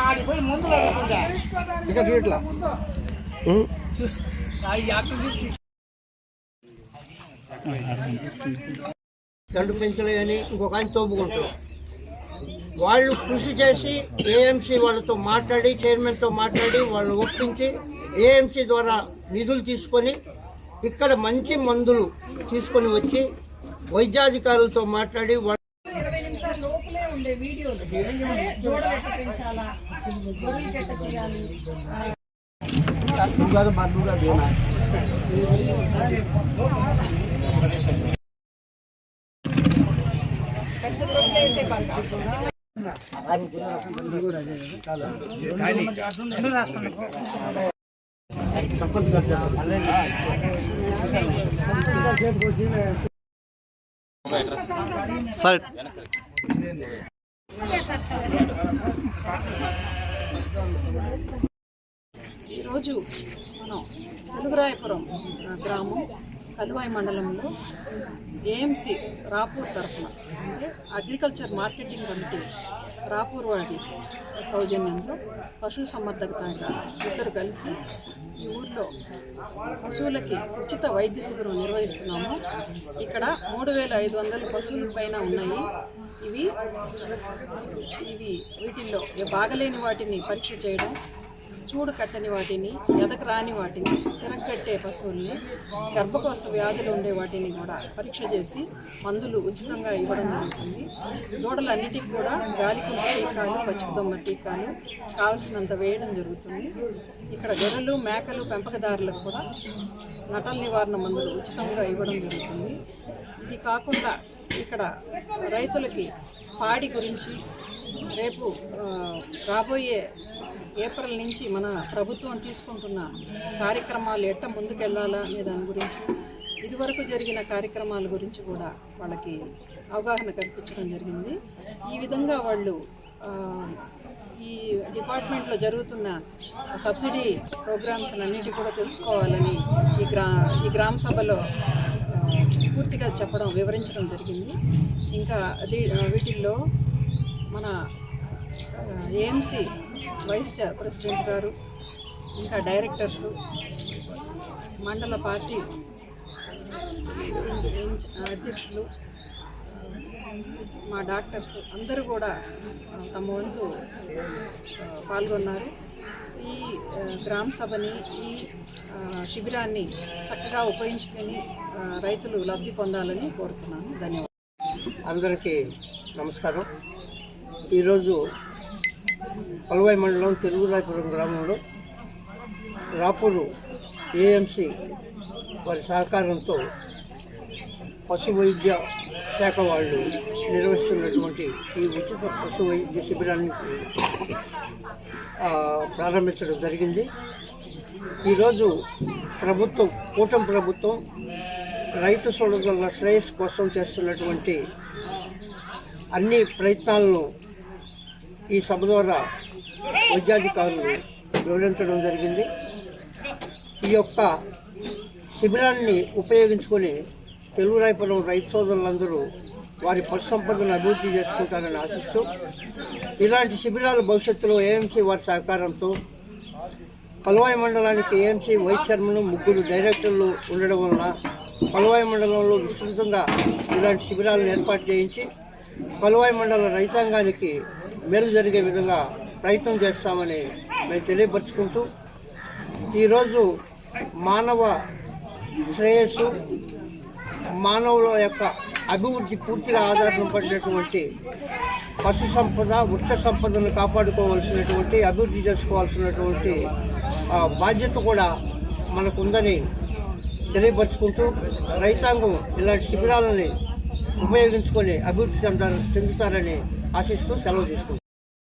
ఆడిపోయి మందులు అడుగుతుంటా చూడట్లా దండు పెంచలేదని ఇంకొక ఆయన తోపుకుంటారు. వాళ్ళు కృషి చేసి ఏఎంసీ వాళ్ళతో మాట్లాడి, చైర్మన్తో మాట్లాడి వాళ్ళని ఒప్పించి ఏఎంసీ ద్వారా నిధులు తీసుకొని ఇక్కడ మంచి మందులు తీసుకొని వచ్చి వైద్యాధికారులతో మాట్లాడి సార్ ఈరోజు మనం తెలుగురాయపురం గ్రామం కలువాయి మండలంలో ఏఎంసీ రాపూర్ తరఫున అంటే అగ్రికల్చర్ మార్కెటింగ్ కమిటీ రాపూర్ వాడి సౌజన్యంతో పశు సంవర్ధక ఇద్దరు కలిసి ఈ ఊర్లో పశువులకి ఉచిత వైద్య శిబిరం నిర్వహిస్తున్నాము. ఇక్కడ 3500 పశువుల పైన ఉన్నాయి. వీటిల్లో బాగలేని వాటిని పరీక్ష చేయడం, చూడు కట్టని వాటిని, ఎదకు రాని వాటిని, తిరగకట్టే పశువుల్ని, గర్భకోశ వ్యాధులు ఉండే వాటిని కూడా పరీక్ష చేసి మందులు ఉచితంగా ఇవ్వడం జరుగుతుంది. దూడలన్నిటికీ కూడా గాలికుంట టీకాలు, పచ్చిదొమ్మ టీకాలు కావలసినంత వేయడం జరుగుతుంది. ఇక్కడ గొర్రెలు, మేకలు పెంపకదారులకు కూడా నటల నివారణ మందులు ఉచితంగా ఇవ్వడం జరుగుతుంది. ఇది కాకుండా ఇక్కడ రైతులకి పాడి గురించి రేపు రాబోయే ఏప్రిల్ నుంచి మన ప్రభుత్వం తీసుకుంటున్న కార్యక్రమాలు ఎట్ట ముందుకెళ్లాలా అనే దాని గురించి, ఇదివరకు జరిగిన కార్యక్రమాల గురించి కూడా వాళ్ళకి అవగాహన కల్పించడం జరిగింది. ఈ విధంగా వాళ్ళు ఈ డిపార్ట్మెంట్లో జరుగుతున్న సబ్సిడీ ప్రోగ్రామ్స్ అన్నిటి కూడా తెలుసుకోవాలని ఈ గ్రామ సభలో పూర్తిగా వివరించడం జరిగింది. ఇంకా వీటిల్లో మన ఏఎంసీ వైస్ ప్రెసిడెంట్ గారు, ఇంకా డైరెక్టర్స్, మండల పార్టీ అధ్యక్షులు, మా డాక్టర్స్ అందరూ కూడా తమ వంతు పాల్గొన్నారు. ఈ గ్రామ సభని, ఈ శిబిరాన్ని చక్కగా ఉపయోగించుకొని రైతులు లబ్ధి పొందాలని కోరుతున్నాను. ధన్యవాదాలు. అందరికీ నమస్కారం. ఈరోజు కలువాయి మండలం తెలుగురాయపురం గ్రామంలో రాపూరు ఏఎంసీ వారి సహకారంతో పశు వైద్య శాఖ వాళ్ళు నిర్వహిస్తున్నటువంటి ఈ ఉచిత పశు వైద్య శిబిరాన్ని ప్రారంభించడం జరిగింది. ఈరోజు కూటమి ప్రభుత్వం రైతు సోదరుల శ్రేయస్సు కోసం చేస్తున్నటువంటి అన్ని ప్రయత్నాలను ఈ సభ ద్వారా వైద్యాధికారులు వివరించడం జరిగింది. ఈ యొక్క శిబిరాన్ని ఉపయోగించుకొని తెలుగురాయపురం రైతు సోదరులందరూ వారి పశు సంపదను అభివృద్ధి చేసుకుంటారని ఆశిస్తూ, ఇలాంటి శిబిరాలు భవిష్యత్తులో ఏఎంసీ వారి సహకారంతో కలువాయి మండలానికి ఏఎంసీ వైస్ చైర్మన్, 3 డైరెక్టర్లు ఉండడం వలన కలువాయి మండలంలో విస్తృతంగా ఇలాంటి శిబిరాలను ఏర్పాటు చేయించి కలువాయి మండల రైతాంగానికి మేలు జరిగే విధంగా ప్రయత్నం చేస్తామని మేము తెలియపరుచుకుంటూ, ఈరోజు మానవ శ్రేయస్సు, మానవుల యొక్క అభివృద్ధి పూర్తిగా ఆధారపడినటువంటి పశు సంపద, వృక్ష సంపదను కాపాడుకోవాల్సినటువంటి, అభివృద్ధి చేసుకోవాల్సినటువంటి బాధ్యత కూడా మనకుందని తెలియపరుచుకుంటూ, రైతాంగం ఇలాంటి శిబిరాలని ఉపయోగించుకొని అభివృద్ధి చెందుతారని ఆశిస్తూ సెలవు తీసుకుంటాం.